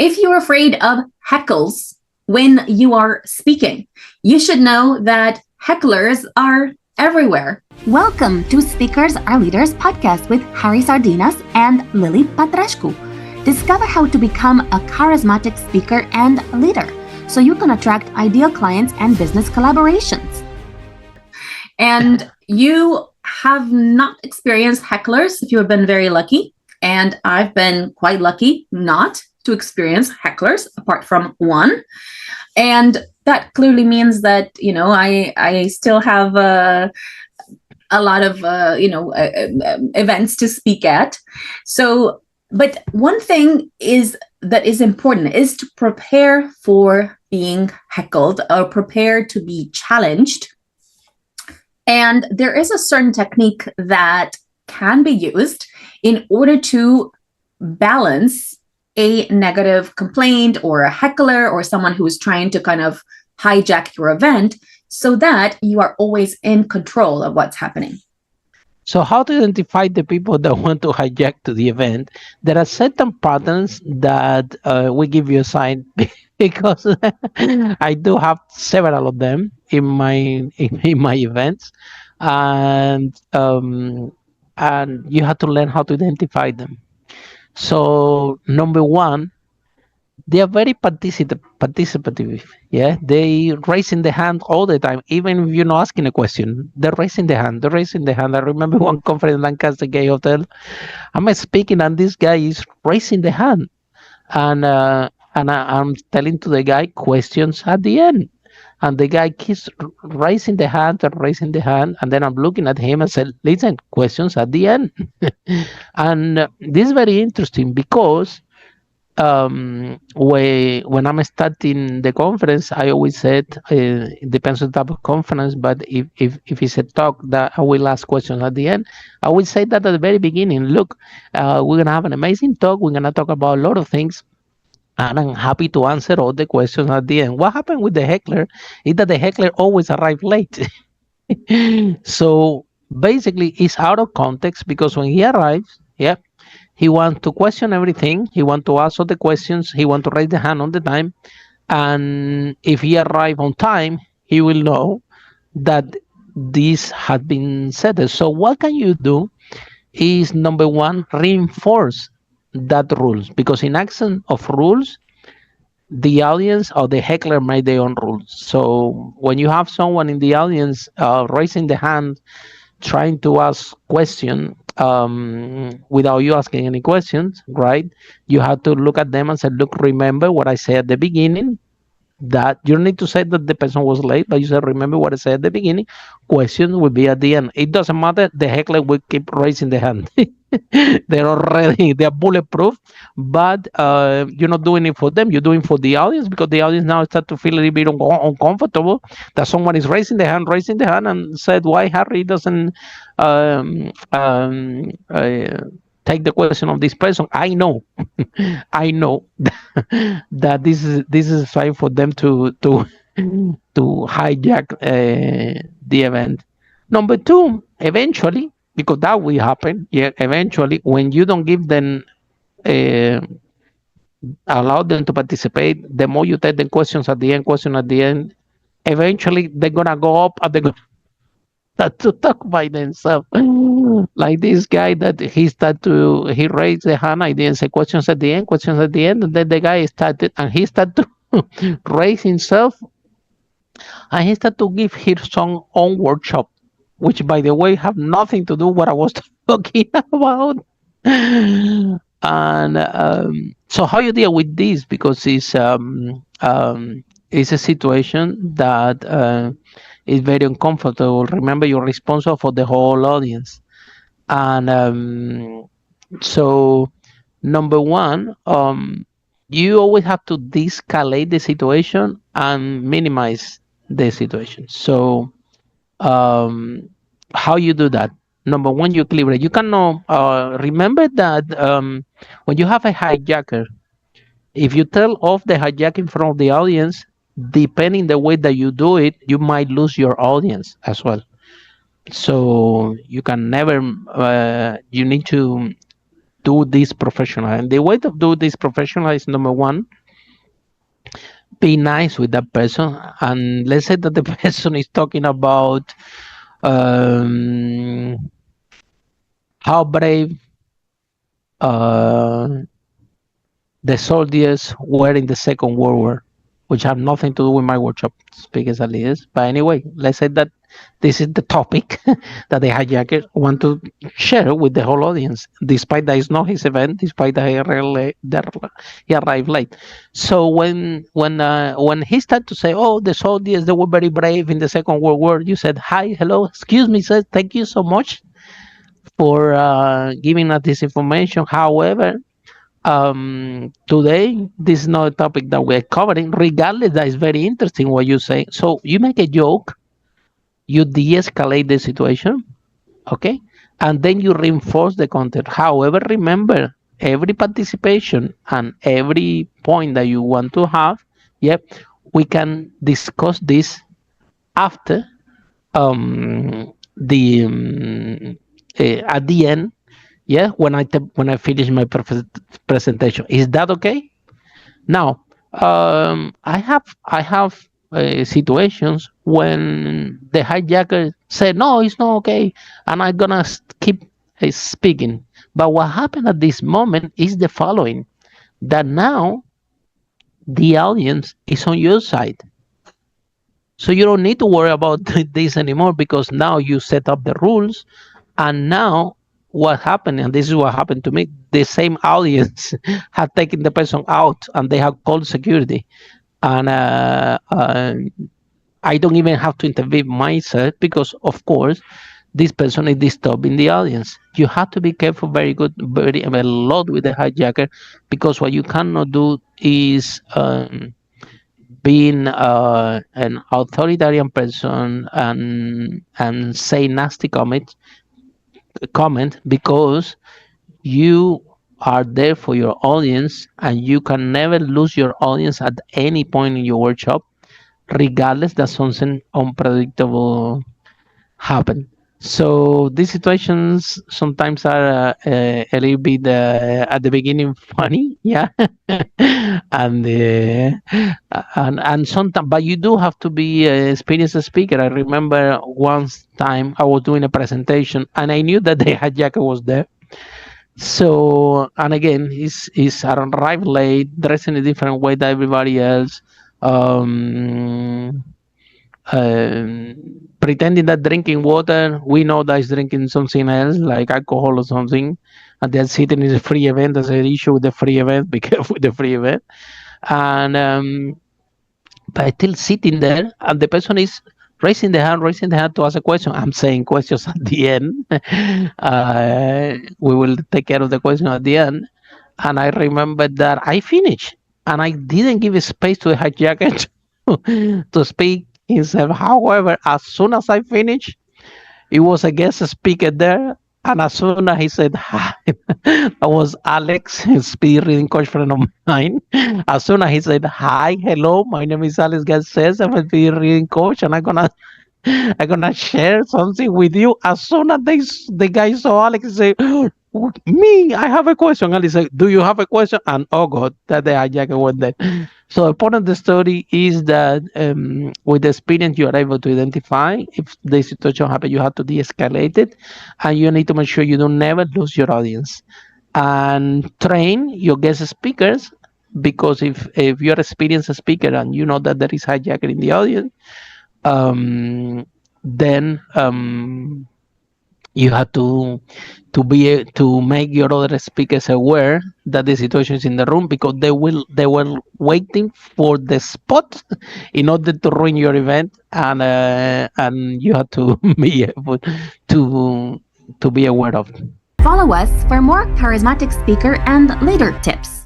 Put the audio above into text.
If you're afraid of heckles when you are speaking, you should know that hecklers are everywhere. Welcome to Speakers Are Leaders podcast with Harry Sardinas and Lily Patrascu. Discover how to become a charismatic speaker and leader so you can attract ideal clients and business collaborations. And you have not experienced hecklers if you have been very lucky. And I've been quite lucky not to experience hecklers apart from one. And that clearly means that, I still have a lot of, events to speak at. So, but one thing that is important is to prepare for being heckled or prepare to be challenged. And there is a certain technique that can be used in order to balance a negative complaint or a heckler or someone who is trying to kind of hijack your event so that you are always in control of what's happening. So how to identify the people that want to hijack to the event? There are certain patterns that we give you a sign because I do have several of them in my events, and you have to learn how to identify them. So number one, they are very participative. Yeah, they raising the hand all the time, even if you're not asking a question. They're raising the hand. I remember one conference in Lancaster Gay Hotel. I'm speaking, and this guy is raising the hand, and I'm telling to the guy questions at the end, and the guy keeps raising the hand, and then I'm looking at him and said, "Listen, questions at the end." And this is very interesting because when I'm starting the conference, I always said it depends on the type of conference, but if it's a talk that I will ask questions at the end, I will say that at the very beginning. Look, we're gonna have an amazing talk. We're gonna talk about a lot of things, and I'm happy to answer all the questions at the end. What happened with the heckler is that the heckler always arrived late. So basically, it's out of context because when he arrives, yeah, he wants to question everything. He wants to ask all the questions. He wants to raise the hand on the time. And if he arrives on time, he will know that this had been settled. So what can you do is, number one, reinforce that rules. Because in action of rules, the audience or the heckler made their own rules. So when you have someone in the audience raising the hand, trying to ask question without you asking any questions, right? You have to look at them and say, look, remember what I said at the beginning, that you don't need to say that the person was late, but you said, remember what I said at the beginning, question will be at the end. It doesn't matter, the heckler will keep raising the hand. They're bulletproof, but you're not doing it for them, you're doing it for the audience, because the audience now start to feel a little bit uncomfortable that someone is raising the hand and said, why Harry doesn't take the question of this person. I know that this is fine for them to hijack the event. Number two, eventually, because that will happen, eventually, when you don't give them allow them to participate, the more you take the question at the end, eventually they're gonna go up and they're gonna to talk by themselves. Like this guy that he raised the hand, I didn't say questions at the end, and then the guy started to raise himself, and he started to give his own workshop, which by the way have nothing to do with what I was talking about. And so how you deal with this, because it's a situation that is very uncomfortable. Remember, you're responsible for the whole audience. And so number one, you always have to de-escalate the situation and minimize the situation. So how you do that? Number one, you clear it. You cannot remember that when you have a hijacker, if you tell off the hijack in front of the audience, depending the way that you do it, you might lose your audience as well. So you can never, you need to do this professional. And the way to do this professional is, number one, be nice with that person. And let's say that the person is talking about how brave the soldiers were in the Second World War, which have nothing to do with my workshop, speak as a leader. But anyway, let's say that this is the topic that the hijacker want to share with the whole audience, despite that it's not his event, despite that he arrived late. So when he started to say, "Oh, the soldiers, they were very brave in the Second World War," you said, "Hi, hello, excuse me, sir, thank you so much for giving us this information. However, today this is not a topic that we're covering. Regardless, that is very interesting what you say. So you make a joke, you de-escalate the situation, okay, and then you reinforce the content. However, remember, every participation and every point that you want to have, yep, we can discuss this after at the end, yeah, when I finish my presentation. Is that okay? Now, I have situations when the hijacker said, "No, it's not okay," and I'm gonna keep speaking. But what happened at this moment is the following: that now the audience is on your side. So you don't need to worry about this anymore, because now you set up the rules, and now what happened, and this is what happened to me, the same audience had taken the person out and they have called security. And I don't even have to intervene myself, because of course this person is disturbing the audience. You have to be careful very a lot with the hijacker, because what you cannot do is being an authoritarian person and say nasty comment, because you are there for your audience, and you can never lose your audience at any point in your workshop, regardless that something unpredictable happen. So these situations sometimes are a little bit at the beginning funny, yeah, and sometimes, but you do have to be an experienced speaker. I remember once time I was doing a presentation and I knew that the hijacker was there. So, and again, he's arrived late, dressed in a different way than everybody else. Pretending that drinking water, we know that he's drinking something else, like alcohol or something, and they're sitting in a free event. There's an issue with the free event. Be careful with the free event. And but still sitting there, and the person is raising the hand to ask a question. I'm saying questions at the end. We will take care of the question at the end. And I remember that I finished, and I didn't give space to the hijacker to speak himself. However, as soon as I finished, it was a guest speaker there, and as soon as he said hi, that was Alex, his speed reading coach friend of mine. As soon as he said hi, hello, my name is Alex Garces, I'm a speed reading coach, and I'm gonna share something with you. As soon as the guy saw Alex, he said, "Me, I have a question." And he said, "Do you have a question?" And oh God, that the hijacker went there. So a part of the story is that with experience, you are able to identify if the situation happens, you have to de-escalate it, and you need to make sure you don't never lose your audience, and train your guest speakers, because if you're an experienced speaker and you know that there is hijacker in the audience, then you have to make your other speakers aware that the situation is in the room, because they were waiting for the spot in order to ruin your event, and you have to be able to be aware of it. Follow us for more charismatic speaker and leader tips.